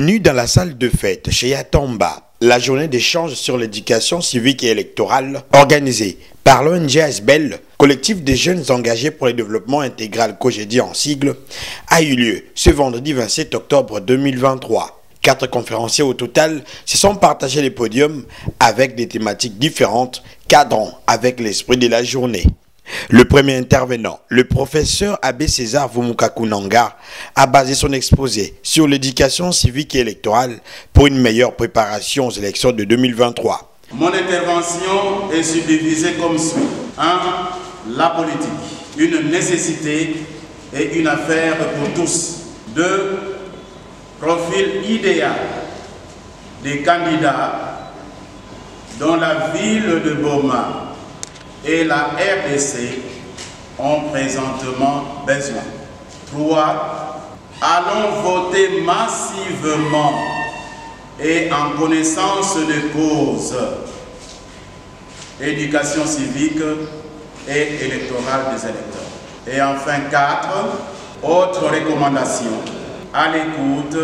Tenue dans la salle de fête chez Yatamba, la journée d'échange sur l'éducation civique et électorale organisée par l'ONG ASBEL, collectif des jeunes engagés pour le développement intégral COGEDI en sigle, a eu lieu ce vendredi 27 octobre 2023. 4 conférenciers au total se sont partagés les podiums avec des thématiques différentes, cadrant avec l'esprit de la journée. Le premier intervenant, le professeur Abbé César Vumukakunanga, a basé son exposé sur l'éducation civique et électorale pour une meilleure préparation aux élections de 2023. Mon intervention est subdivisée comme suit. 1. La politique, une nécessité et une affaire pour tous. 2. Profil idéal des candidats dont la ville de Boma et la RDC ont présentement besoin. 3. Allons voter massivement et en connaissance de cause. Éducation civique et électorale des électeurs. Et enfin 4. Autres recommandations à l'écoute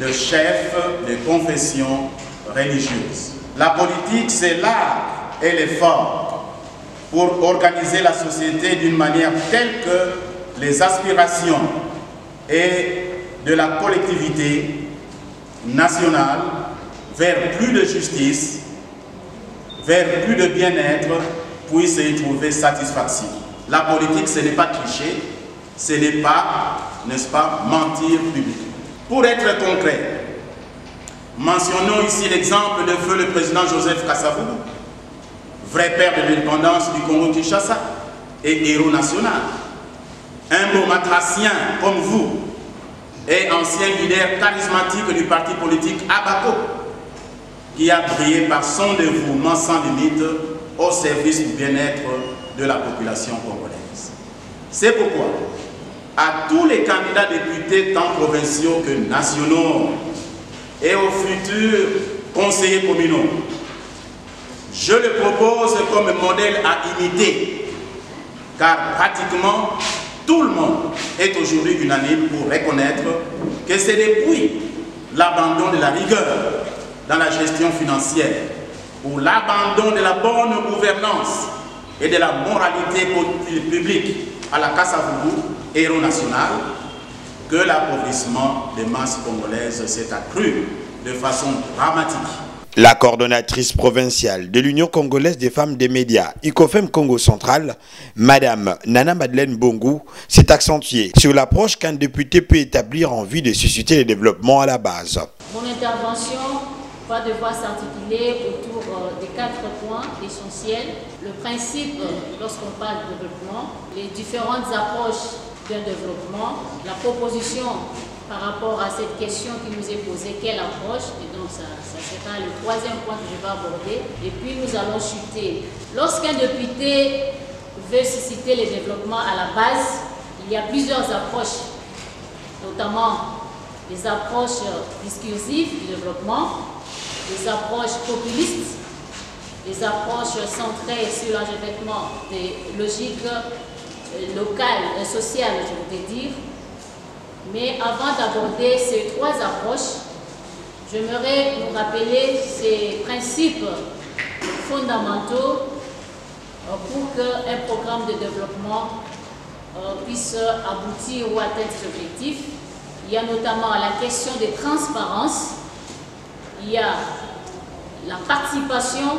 de chefs de confession religieuse. La politique, c'est l'art et l'effort pour organiser la société d'une manière telle que les aspirations et de la collectivité nationale vers plus de justice, vers plus de bien-être puissent y trouver satisfaction. La politique, ce n'est pas tricher, ce n'est pas, n'est-ce pas, mentir publiquement. Pour être concret, mentionnons ici l'exemple de feu le président Joseph Kasavubu, vrai père de l'indépendance du Congo-Kinshasa et héros national. Un beau matracien comme vous et ancien leader charismatique du parti politique Abako, qui a brillé par son dévouement sans limite au service du bien-être de la population congolaise. C'est pourquoi, à tous les candidats députés tant provinciaux que nationaux et aux futurs conseillers communaux, je le propose comme modèle à imiter, car pratiquement tout le monde est aujourd'hui unanime pour reconnaître que c'est depuis l'abandon de la rigueur dans la gestion financière, ou l'abandon de la bonne gouvernance et de la moralité publique à la Kasavubu, héros national, que l'appauvrissement des masses congolaises s'est accru de façon dramatique. La coordonnatrice provinciale de l'Union congolaise des femmes des médias, ICOFEM Congo Central, Madame Nana Madeleine Bongo, s'est accentuée sur l'approche qu'un député peut établir en vue de susciter le développement à la base. Mon intervention va devoir s'articuler autour des 4 points essentiels. Le principe, lorsqu'on parle de développement, les différentes approches d'un développement, la proposition par rapport à cette question qui nous est posée, quelle approche, et donc ça sera le 3e point que je vais aborder, et puis nous allons chuter. Lorsqu'un député veut susciter le développement à la base, il y a plusieurs approches, notamment les approches discursives du développement, les approches populistes, les approches centrées sur l'enjeuement des logiques locales, sociales, je voudrais dire. Mais avant d'aborder ces 3 approches, j'aimerais vous rappeler ces principes fondamentaux pour qu'un programme de développement puisse aboutir ou atteindre ses objectifs. Il y a notamment la question de transparence, il y a la participation,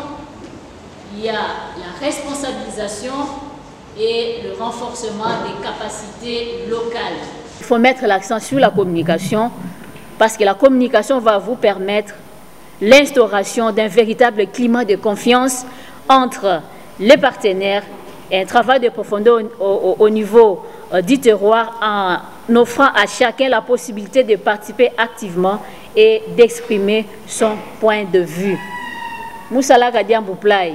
il y a la responsabilisation et le renforcement des capacités locales. Il faut mettre l'accent sur la communication parce que la communication va vous permettre l'instauration d'un véritable climat de confiance entre les partenaires et un travail de profondeur au niveau du terroir en offrant à chacun la possibilité de participer activement et d'exprimer son point de vue. Moussala Gadiambouplaï,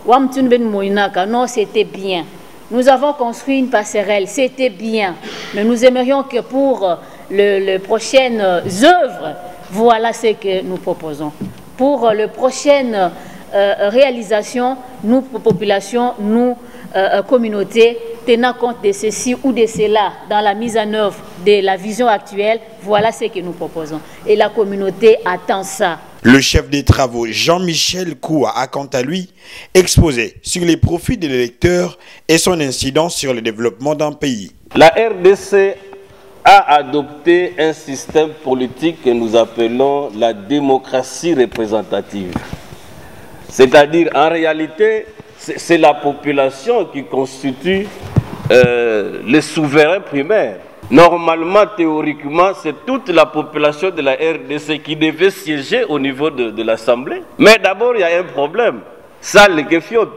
Wamtunben Moinaka, non, c'était bien. Nous avons construit une passerelle, c'était bien, mais nous aimerions que pour les prochaines œuvres, voilà ce que nous proposons. Pour les prochaines réalisations, nous, population, nous, communauté, tenant compte de ceci ou de cela dans la mise en œuvre de la vision actuelle, voilà ce que nous proposons. Et la communauté attend ça. Le chef des travaux, Jean-Michel Koua, a quant à lui exposé sur les profits de l'électeur et son incidence sur le développement d'un pays. La RDC a adopté un système politique que nous appelons la démocratie représentative. C'est-à-dire, en réalité, c'est la population qui constitue les souverains primaires. Normalement, théoriquement, c'est toute la population de la RDC qui devait siéger au niveau de l'Assemblée. Mais d'abord, il y a un problème. Ça, les questions.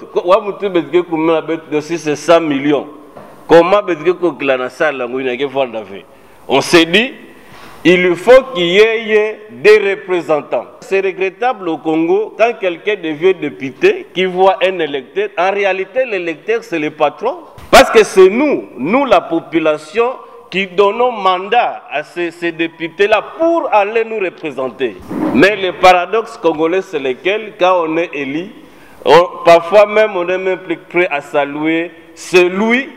C'est 100 millions. Comment on s'est dit, il faut qu'il y ait des représentants. C'est regrettable au Congo, quand quelqu'un devient député, qui voit un électeur. En réalité, l'électeur, c'est le patron. Parce que c'est nous la population, qui donnons mandat à ces députés-là pour aller nous représenter. Mais le paradoxe congolais, c'est lequel, quand on est élu, parfois même on est même plus prêt à saluer celui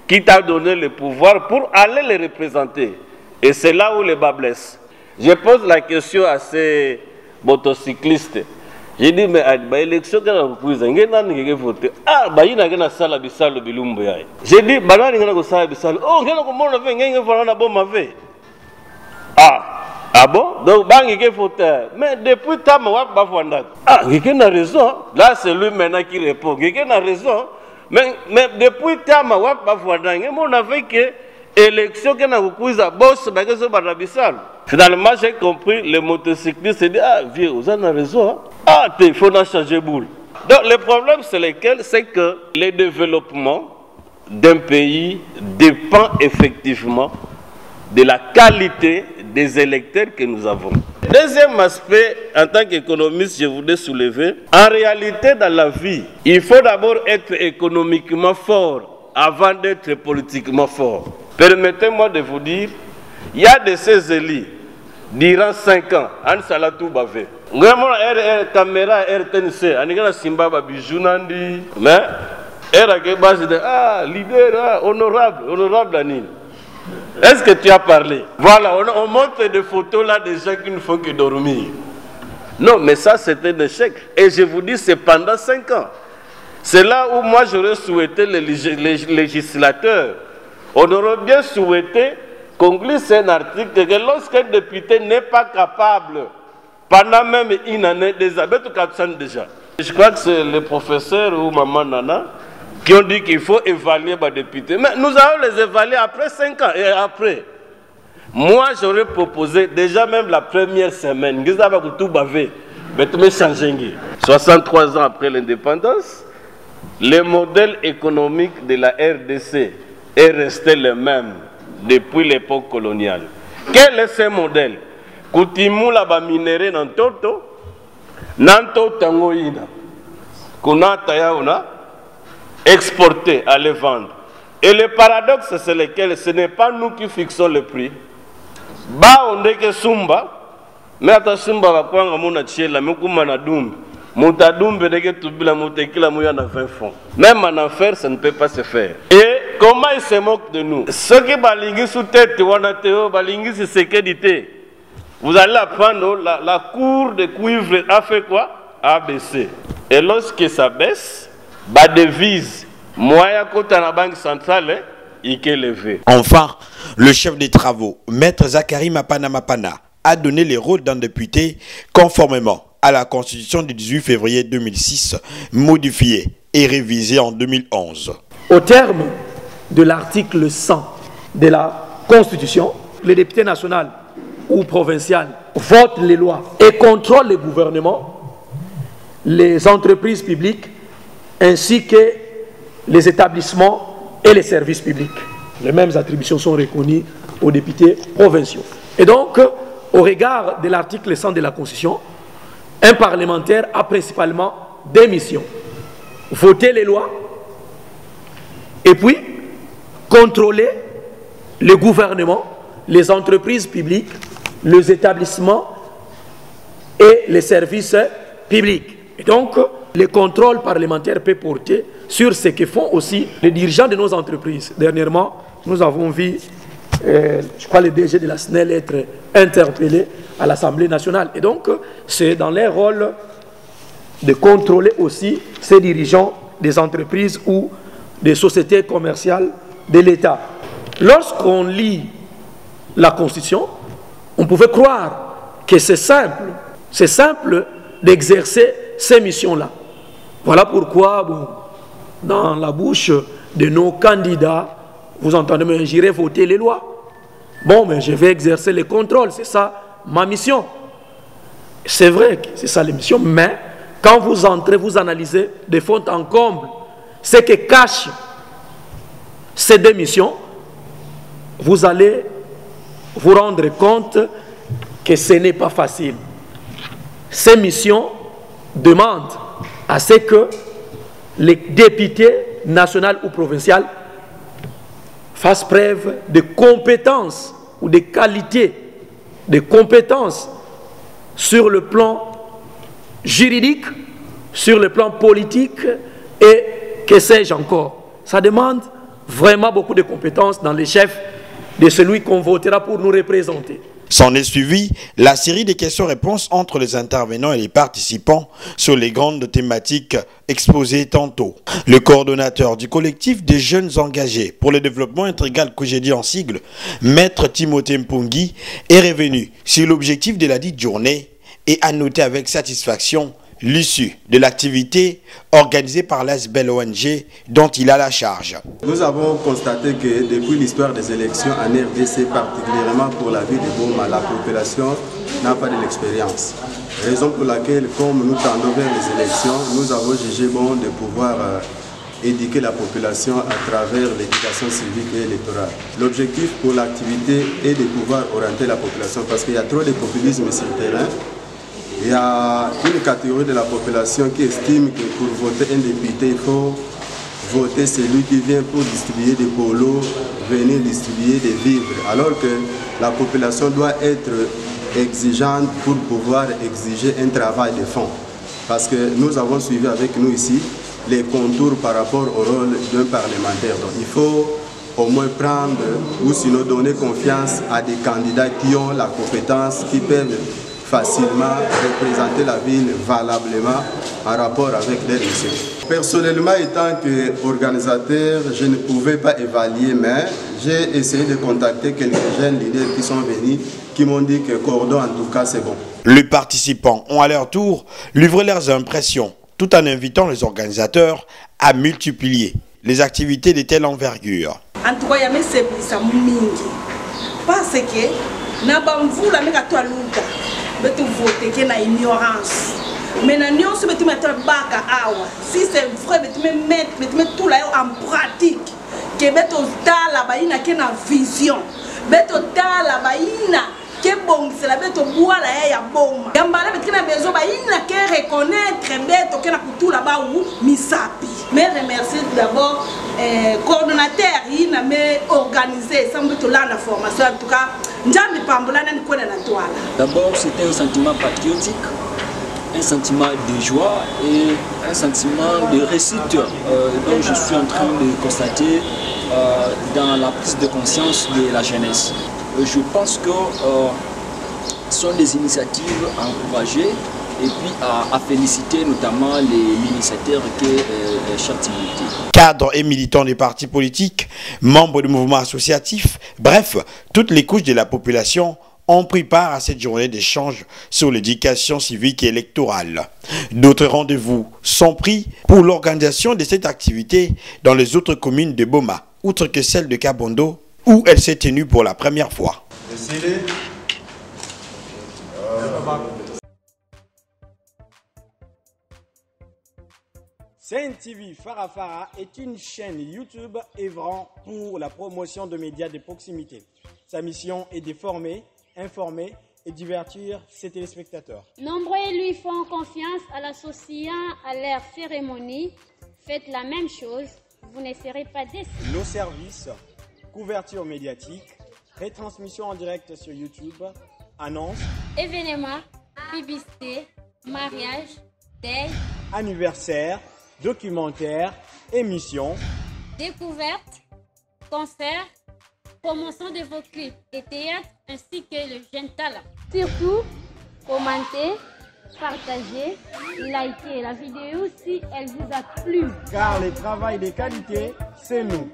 qui t'a donné le pouvoir pour aller les représenter. Et c'est là où le bas blesse. Je pose la question à ces motocyclistes. J'ai dit, mais à l'élection, j'ai dit, ah bon? Donc, mais depuis temps, ah, quelqu'un a raison. Là, c'est lui maintenant qui répond. Quelqu'un a raison. Mais depuis temps, on avait que élection qui n'a pas boss, finalement, j'ai compris, les motocyclistes se disent, ah, vieux, vous avez raison. Ah, il faut changer boule. Donc, le problème, c'est lequel? C'est que le développement d'un pays dépend effectivement de la qualité des électeurs que nous avons. Deuxième aspect, en tant qu'économiste, je voudrais soulever, en réalité, dans la vie, il faut d'abord être économiquement fort avant d'être politiquement fort. Permettez-moi de vous dire, il y a de ces élus, durant 5 ans, en Salatou Bavé. Vraiment, caméra RTNC, on a Simba Babijou Nandi, mais leader, honorable Anil. Est-ce que tu as parlé? Voilà, on montre des photos là des gens qui ne font que dormir. Non, mais ça c'était un échec. Et je vous dis, c'est pendant 5 ans. C'est là où moi j'aurais souhaité les législateurs. On aurait bien souhaité qu'on glisse un article que lorsqu'un député n'est pas capable, pendant même une année, des abeilles, déjà. Je crois que c'est le professeur ou Maman Nana qui ont dit qu'il faut évaluer les députés. Mais nous allons les évaluer après 5 ans. Et après, moi j'aurais proposé déjà même la première semaine, 63 ans après l'indépendance, le modèle économique de la RDC est resté le même depuis l'époque coloniale. Quel est ce modèle? Koutimu la ba minéré dans Toto, Nanto Tangoïna, Kuna Tayaona, exporter, aller vendre. Et le paradoxe, c'est lequel? Ce n'est pas nous qui fixons le prix. Ba on dit que Sumba, mais à Sumba va prendre mon atchiela, mais comme on a doum. Moutadoum, bedeke tubila moutekila mouya na 20 fonds. Même en affaires, ça ne peut pas se faire. Et comment ils se moquent de nous? Ceux qui balingent sous tête, wanateo, balingent sur sécurité. Vous allez apprendre, la cour de cuivre a fait quoi? A baissé. Et lorsque ça baisse, la devise, moyen côté à la banque centrale, il est élevé. Enfin, le chef des travaux, Maître Zachary Mapana Mapana, a donné les rôles d'un député conformément à la Constitution du 18 février 2006, modifiée et révisée en 2011. Au terme de l'article 100 de la Constitution, les députés nationaux ou provinciaux votent les lois et contrôlent le gouvernement, les entreprises publiques ainsi que les établissements et les services publics. Les mêmes attributions sont reconnues aux députés provinciaux. Et donc, au regard de l'article 100 de la Constitution, un parlementaire a principalement deux missions. Voter les lois et puis contrôler le gouvernement, les entreprises publiques, les établissements et les services publics. Et donc, le contrôle parlementaire peut porter sur ce que font aussi les dirigeants de nos entreprises. Dernièrement, nous avons vu, je crois, le DG de la SNEL être interpellé à l'Assemblée nationale. Et donc, c'est dans leur rôle de contrôler aussi ces dirigeants des entreprises ou des sociétés commerciales de l'État. Lorsqu'on lit la Constitution, on pouvait croire que c'est simple d'exercer ces missions-là. Voilà pourquoi, bon, dans la bouche de nos candidats, vous entendez, mais j'irai voter les lois. Bon, mais je vais exercer les contrôles, c'est ça ma mission. C'est vrai que c'est ça la mission, mais quand vous entrez, vous analysez de fond en comble ce que cachent ces deux missions, vous allez vous rendre compte que ce n'est pas facile. Ces missions demandent à ce que les députés nationaux ou provinciaux fassent preuve de compétences ou de qualités, de compétences sur le plan juridique, sur le plan politique et que sais-je encore. Ça demande vraiment beaucoup de compétences dans les chefs de celui qu'on votera pour nous représenter. S'en est suivi la série de questions-réponses entre les intervenants et les participants sur les grandes thématiques exposées tantôt. Le coordonnateur du collectif des jeunes engagés pour le développement intégral COGEDI en sigle, Maître Timothée Mpungi, est revenu sur l'objectif de la dite journée et a noté avec satisfaction l'issue de l'activité organisée par l'ASBEL ONG dont il a la charge. Nous avons constaté que depuis l'histoire des élections en RDC, particulièrement pour la ville de Boma, la population n'a pas de l'expérience. Raison pour laquelle, comme nous tendons vers les élections, nous avons jugé bon de pouvoir éduquer la population à travers l'éducation civique et électorale. L'objectif pour l'activité est de pouvoir orienter la population parce qu'il y a trop de populisme sur le terrain. Il y a une catégorie de la population qui estime que pour voter un député, il faut voter celui qui vient pour distribuer des polos, venir distribuer des vivres. Alors que la population doit être exigeante pour pouvoir exiger un travail de fond. Parce que nous avons suivi avec nous ici les contours par rapport au rôle d'un parlementaire. Donc il faut au moins prendre ou sinon donner confiance à des candidats qui ont la compétence, qui peuvent facilement représenter la ville valablement en rapport avec les missions. Personnellement, étant qu'organisateur, je ne pouvais pas évaluer, mais j'ai essayé de contacter quelques jeunes leaders qui sont venus, qui m'ont dit que Cordon, en tout cas, c'est bon. Les participants ont à leur tour livré leurs impressions, tout en invitant les organisateurs à multiplier les activités de telle envergure. En tout cas, il y a mes parce que Nabamvula meka to aluta betu voter que na ignorance mais na nyonso betu mettre baka awa si c'est vrai betu mettre tout là en pratique que betu tala baina que na vision betu tala baina que bon c'est la betu boala ya boma yambala betu na besoin baina que reconnaître betu que na kutula ba ou misapi mais remercier d'abord coordonnateur il n'a mais organisé sans betu là la formation en tout cas. D'abord, c'était un sentiment patriotique, un sentiment de joie et un sentiment de réussite dont je suis en train de constater dans la prise de conscience de la jeunesse. Je pense que ce sont des initiatives à encourager et puis à féliciter notamment les initiateurs qui cherchent Timothée. Cadres et militants des partis politiques, membres du mouvement associatif, bref, toutes les couches de la population ont pris part à cette journée d'échange sur l'éducation civique et électorale. D'autres rendez-vous sont pris pour l'organisation de cette activité dans les autres communes de Boma, outre que celle de Kabondo, où elle s'est tenue pour la première fois. CNTV Farafara est une chaîne YouTube œuvrant pour la promotion de médias de proximité. Sa mission est de former, informer et divertir ses téléspectateurs. Nombreux lui font confiance en l'associant à leur cérémonie. Faites la même chose, vous ne serez pas déçus. Nos services, couverture médiatique, retransmission en direct sur YouTube, annonces, événements, publicité, mariage, deuil, anniversaires, documentaires, émissions, Découvertes, concerts, promotion de vos clips et théâtres ainsi que le jeune talent. Surtout, commentez, partagez, likez la vidéo si elle vous a plu. car le travail de qualité, c'est nous.